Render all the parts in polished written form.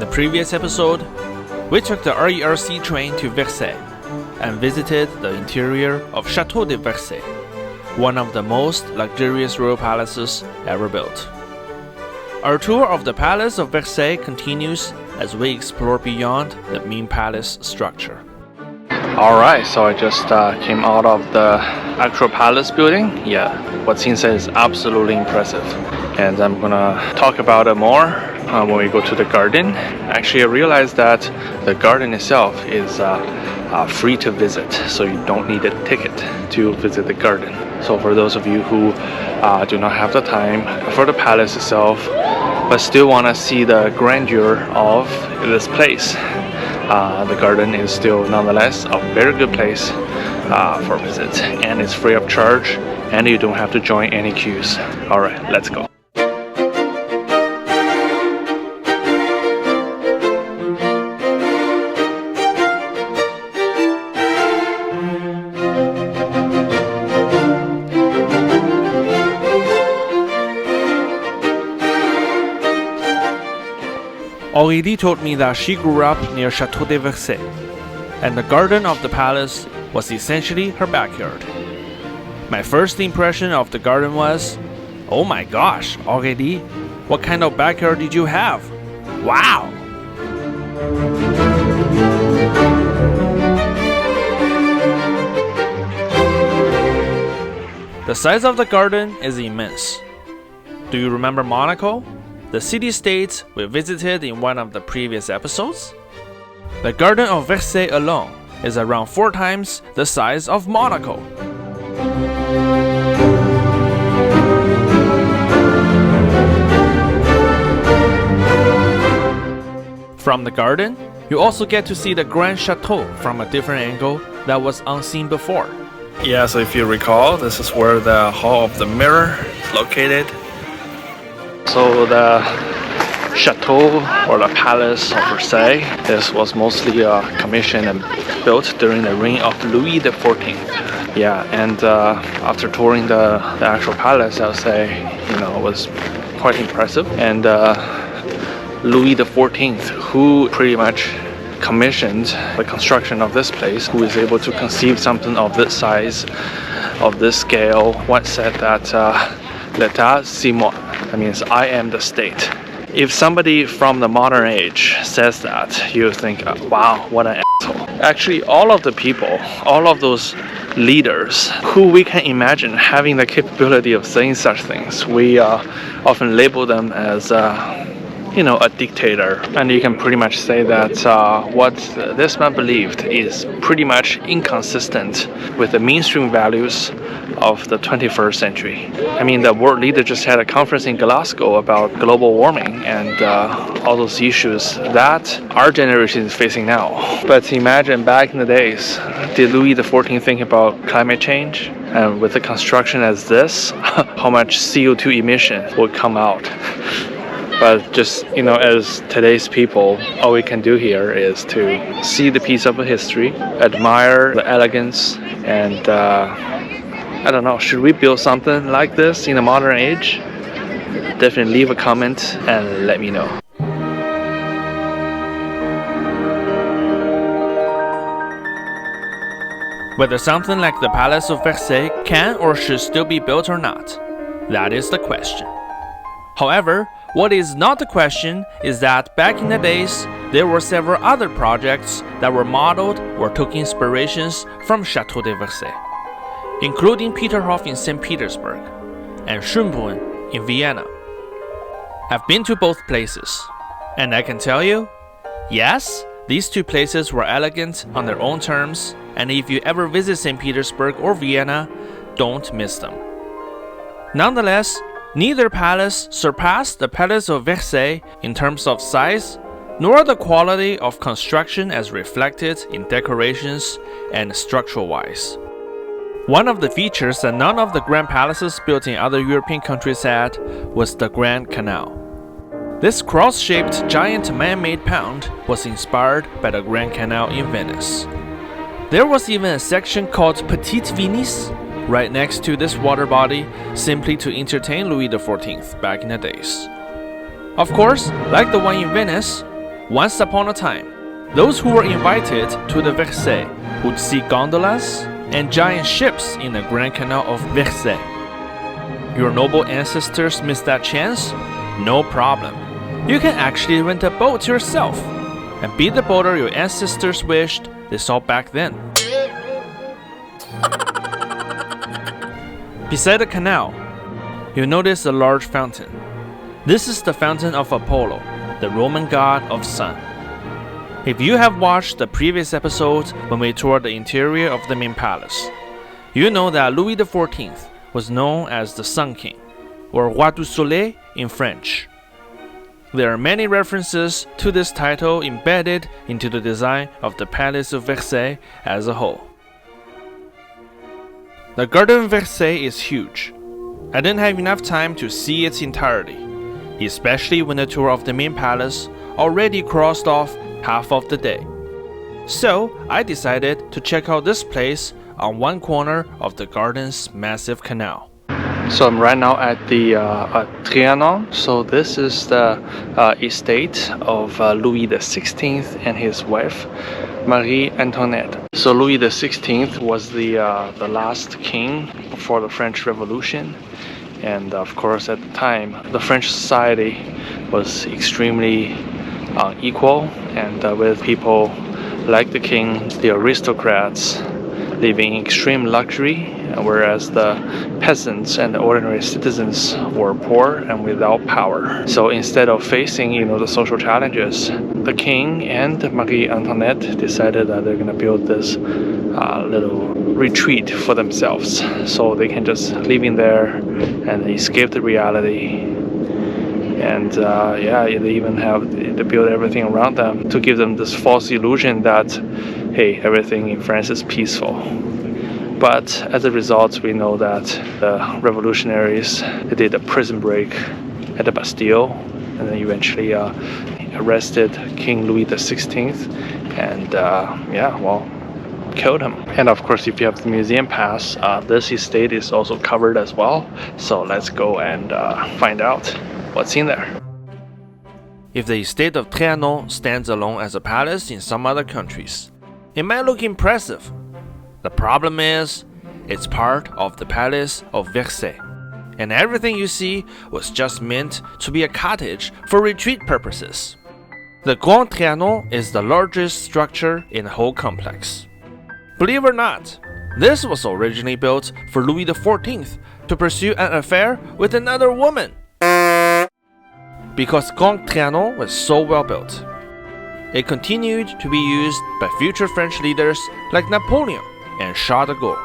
the previous episode, we took the RERC train to Versailles and visited the interior of Château de Versailles, one of the most luxurious royal palaces ever built. Our tour of the Palace of Versailles continues as we explore beyond the main palace structure. Alright, so I just came out of the actual palace building. Yeah, what's inside is absolutely impressive. And I'm gonna talk about it more when we go to the garden. Actually, I realized that the garden itself is free to visit, so you don't need a ticket to visit the garden. So for those of you who do not have the time for the palace itself, but still want to see the grandeur of this place, the garden is still nonetheless a very good place for a visit, and it's free of charge, and you don't have to join any queues. Alright, let's go. Aurélie told me that she grew up near Château de Versailles, and the garden of the palace was essentially her backyard. My first impression of the garden was, oh my gosh, Aurélie, what kind of backyard did you have? Wow! The size of the garden is immense. Do you remember Monaco? The city-state we visited in one of the previous episodes? The Garden of Versailles alone is around 4 times the size of Monaco. From the garden, you also get to see the Grand Chateau from a different angle that was unseen before. Yeah, so if you recall, this is where the Hall of the Mirror is located. So the chateau or the Palace of Versailles, this was mostly commissioned and built during the reign of Louis XIV. Yeah, and after touring the actual palace, I would say, it was quite impressive. And Louis XIV, who pretty much commissioned the construction of this place, who is able to conceive something of this size, of this scale, once said that L'État c'est moi. That means I am the state. If somebody from the modern age says that, you think, wow, what an asshole. Actually, all of the people, all of those leaders who we can imagine having the capability of saying such things, we often label them as a dictator. And you can pretty much say that what this man believed is pretty much inconsistent with the mainstream values of the 21st century. I mean, the world leader just had a conference in Glasgow about global warming and all those issues that our generation is facing now. But imagine back in the days, did Louis XIV think about climate change? And with the construction as this, how much CO2 emission would come out? But just, as today's people, all we can do here is to see the piece of history, admire the elegance, and I don't know, should we build something like this in the modern age? Definitely leave a comment and let me know. Whether something like the Palace of Versailles can or should still be built or not, that is the question. However, what is not the question is that back in the days, there were several other projects that were modeled or took inspirations from Château de Versailles, including Peterhof in St. Petersburg and Schönbrunn in Vienna. I've been to both places, and I can tell you, yes, these 2 places were elegant on their own terms, and if you ever visit St. Petersburg or Vienna, don't miss them. Nonetheless, neither palace surpassed the Palace of Versailles in terms of size, nor the quality of construction as reflected in decorations and structural-wise. One of the features that none of the grand palaces built in other European countries had was the Grand Canal. This cross-shaped giant man-made pond was inspired by the Grand Canal in Venice. There was even a section called Petite Venise right next to this water body, simply to entertain Louis XIV back in the days. Of course, like the one in Venice, Once upon a time, those who were invited to the Versailles would see gondolas and giant ships in the Grand Canal of Versailles. Your noble ancestors missed that chance? No problem. You can actually rent a boat yourself and be the boater your ancestors wished they saw back then. Beside the canal, you notice a large fountain. This is the fountain of Apollo, the Roman god of sun. If you have watched the previous episode when we toured the interior of the main palace, you know that Louis XIV was known as the Sun King, or Roi du Soleil in French. There are many references to this title embedded into the design of the Palace of Versailles as a whole. The Garden of Versailles is huge. I didn't have enough time to see its entirety, especially when the tour of the main palace already crossed off half of the day. So I decided to check out this place on one corner of the garden's massive canal. So I'm right now at the Trianon. So this is the estate of Louis XVI and his wife, Marie Antoinette. So Louis XVI was the last king before the French Revolution. And of course at the time, the French society was extremely unequal, and with people like the king, the aristocrats, living in extreme luxury, whereas the peasants and the ordinary citizens were poor and without power. So instead of facing, the social challenges, the king and Marie Antoinette decided that they're going to build this little retreat for themselves, so they can just live in there and escape the reality. And they even they build everything around them to give them this false illusion that, hey, everything in France is peaceful. But as a result, we know that the revolutionaries, they did a prison break at the Bastille, and then eventually arrested King Louis XVI, and killed him. And of course, if you have the museum pass, this estate is also covered as well. So let's go and find out what's in there. If the Estate of Trianon stands alone as a palace in some other countries, it might look impressive. The problem is, it's part of the Palace of Versailles, and everything you see was just meant to be a cottage for retreat purposes. The Grand Trianon is the largest structure in the whole complex. Believe it or not, this was originally built for Louis XIV to pursue an affair with another woman. Because Grand Trianon was so well built, it continued to be used by future French leaders like Napoleon and Charles de Gaulle.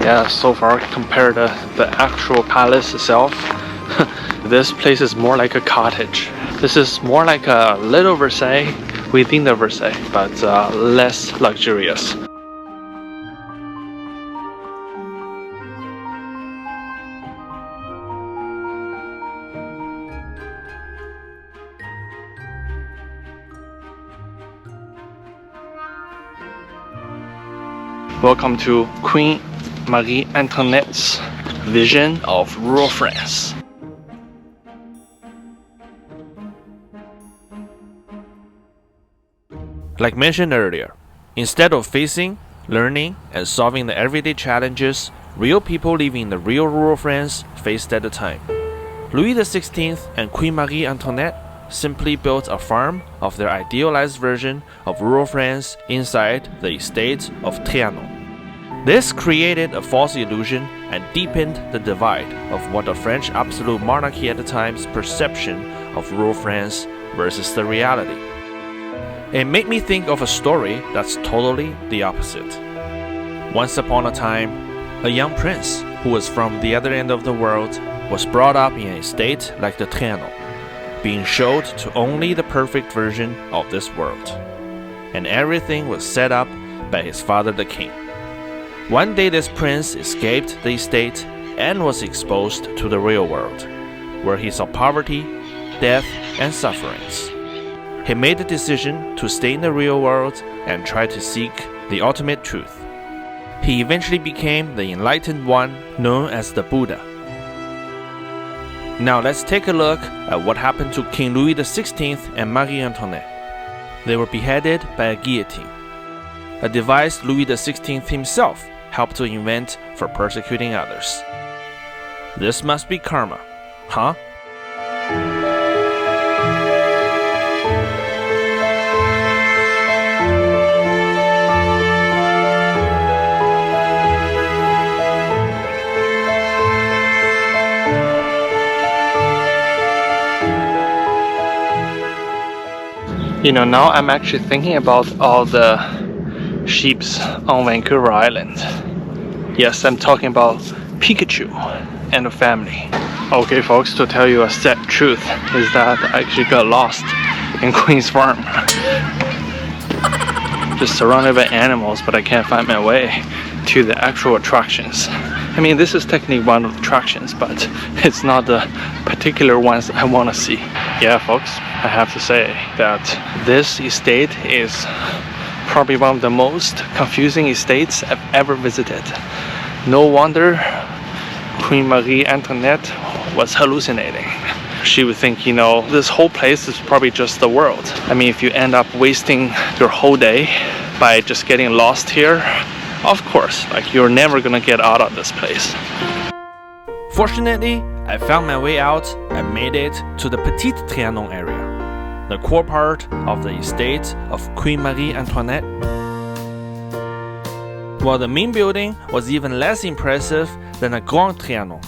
Yeah, so far compared to the actual palace itself, this place is more like a cottage. This is more like a little Versailles within the Versailles, but less luxurious. Welcome to Queen Marie Antoinette's vision of rural France. Like mentioned earlier, instead of facing, learning, and solving the everyday challenges real people living in the real rural France faced at the time, Louis XVI and Queen Marie Antoinette simply built a farm of their idealized version of rural France inside the Estate of Trianon. This created a false illusion and deepened the divide of what the French absolute monarchy at the time's perception of rural France versus the reality. It made me think of a story that's totally the opposite. Once upon a time, a young prince who was from the other end of the world was brought up in an estate like the Trianon, being showed to only the perfect version of this world. And everything was set up by his father the king. One day this prince escaped the estate and was exposed to the real world, where he saw poverty, death, and sufferings. he made the decision to stay in the real world and try to seek the ultimate truth. He eventually became the enlightened one known as the Buddha. Now let's take a look at what happened to King Louis XVI and Marie Antoinette. They were beheaded by a guillotine, a device Louis XVI himself helped to invent for persecuting others. This must be karma, huh? Now I'm actually thinking about all the sheeps on Vancouver Island. Yes, I'm talking about Pikachu and the family. Okay folks, to tell you a sad truth is that I actually got lost in Queen's Farm. Just surrounded by animals, but I can't find my way to the actual attractions. I mean, this is technically one of the attractions, but it's not the particular ones I want to see. Yeah folks, I have to say that this estate is probably one of the most confusing estates I've ever visited. No wonder Queen Marie Antoinette was hallucinating. She would think, this whole place is probably just the world. I mean, if you end up wasting your whole day by just getting lost here, of course, you're never gonna get out of this place. Fortunately, I found my way out and made it to the Petit Trianon area, the core part of the estate of Queen Marie Antoinette. While the main building was even less impressive than the Grand Trianon,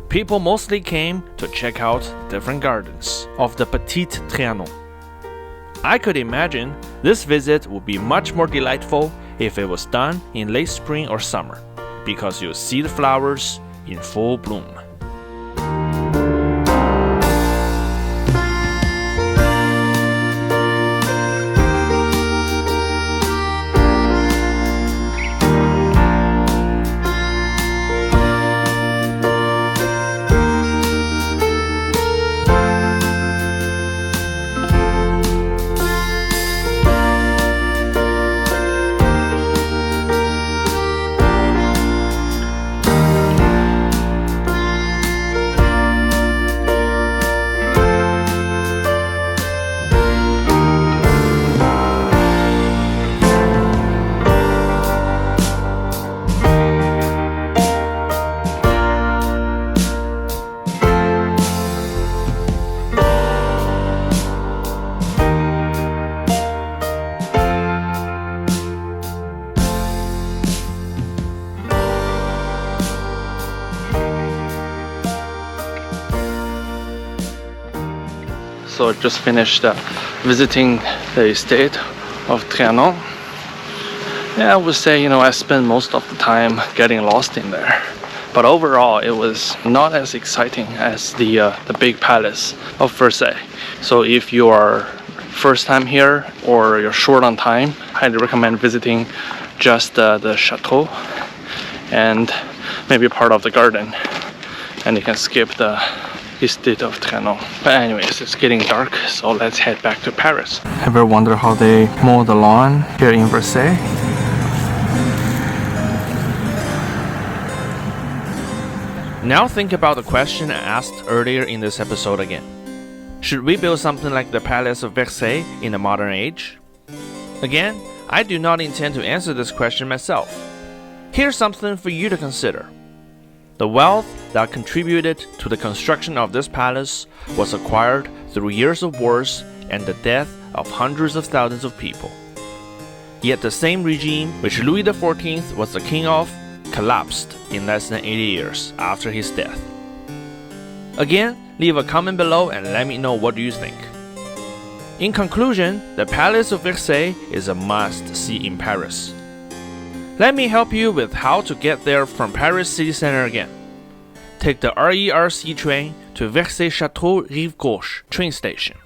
people mostly came to check out different gardens of the Petit Trianon. I could imagine this visit would be much more delightful if it was done in late spring or summer, because you'll see the flowers in full bloom. So I just finished visiting the estate of Trianon. Yeah, I would say, I spent most of the time getting lost in there. But overall, it was not as exciting as the big Palace of Versailles. So if you are first time here or you're short on time, I highly recommend visiting just the chateau and maybe part of the garden. And you can skip the Estate of Trianon. But anyways, it's getting dark, so let's head back to Paris. Ever wonder how they mow the lawn here in Versailles? Now think about the question I asked earlier in this episode again. Should we build something like the Palace of Versailles in the modern age? Again, I do not intend to answer this question myself. Here's something for you to consider. The wealth that contributed to the construction of this palace was acquired through years of wars and the death of hundreds of thousands of people. Yet the same regime which Louis XIV was the king of collapsed in less than 80 years after his death. Again, leave a comment below and let me know what you think. In conclusion, the Palace of Versailles is a must-see in Paris. Let me help you with how to get there from Paris city center again. Take the RERC train to Versailles Château Rive Gauche train station.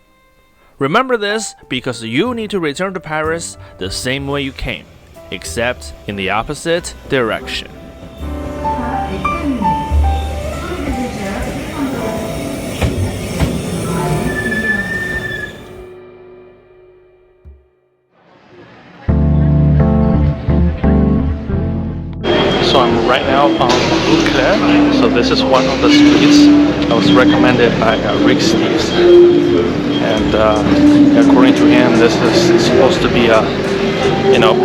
Remember this because you need to return to Paris the same way you came, except in the opposite direction. right now on Rue Cler. So this is one of the streets that was recommended by Rick Steves. And according to him, this is supposed to be a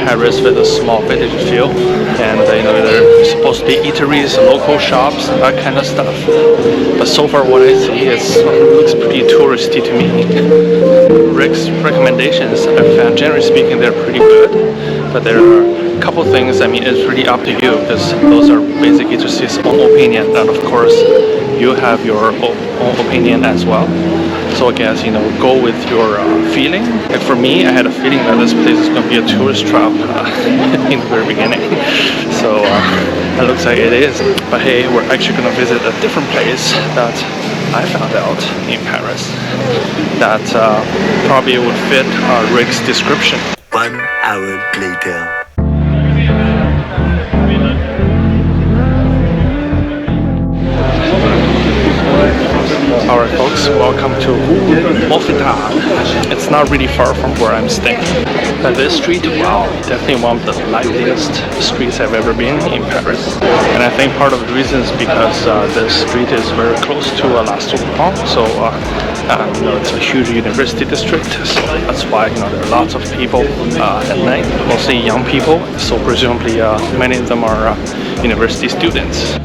Paris with a small village feel, and there's supposed to be eateries, local shops, that kind of stuff. But so far what I see looks pretty touristy to me. Rick's recommendations, I found generally speaking they're pretty good, but there are a couple things, it's really up to you, because those are basically just his own opinion, and of course you have your own opinion as well. So I guess, go with your feeling. Like for me, I had a feeling that this place is going to be a tourist trap in the very beginning. So it looks like it is. But hey, we're actually going to visit a different place that I found out in Paris that probably would fit Rick's description. 1 hour later. Alright folks, welcome to Rue Mouffetard. It's not really far from where I'm staying. But this street, wow, definitely one of the liveliest streets I've ever been in Paris. And I think part of the reason is because this street is very close to La Sorbonne, so it's a huge university district, so that's why there are lots of people at night, mostly young people, so presumably many of them are university students.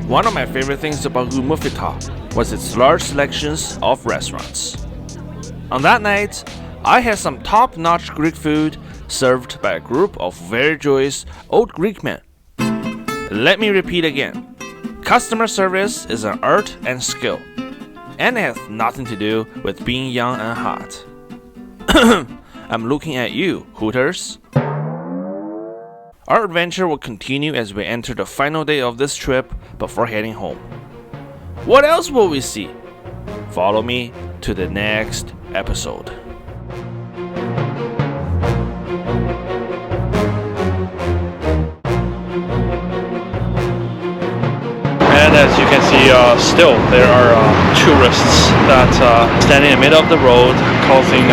One of my favorite things about Rue Mouffetard was its large selections of restaurants. On that night, I had some top-notch Greek food served by a group of very joyous old Greek men. Let me repeat again. Customer service is an art and skill, and it has nothing to do with being young and hot. I'm looking at you, Hooters. Our adventure will continue as we enter the final day of this trip before heading home. What else will we see? Follow me to the next episode. And as you can see, still there are tourists that stand in the middle of the road causing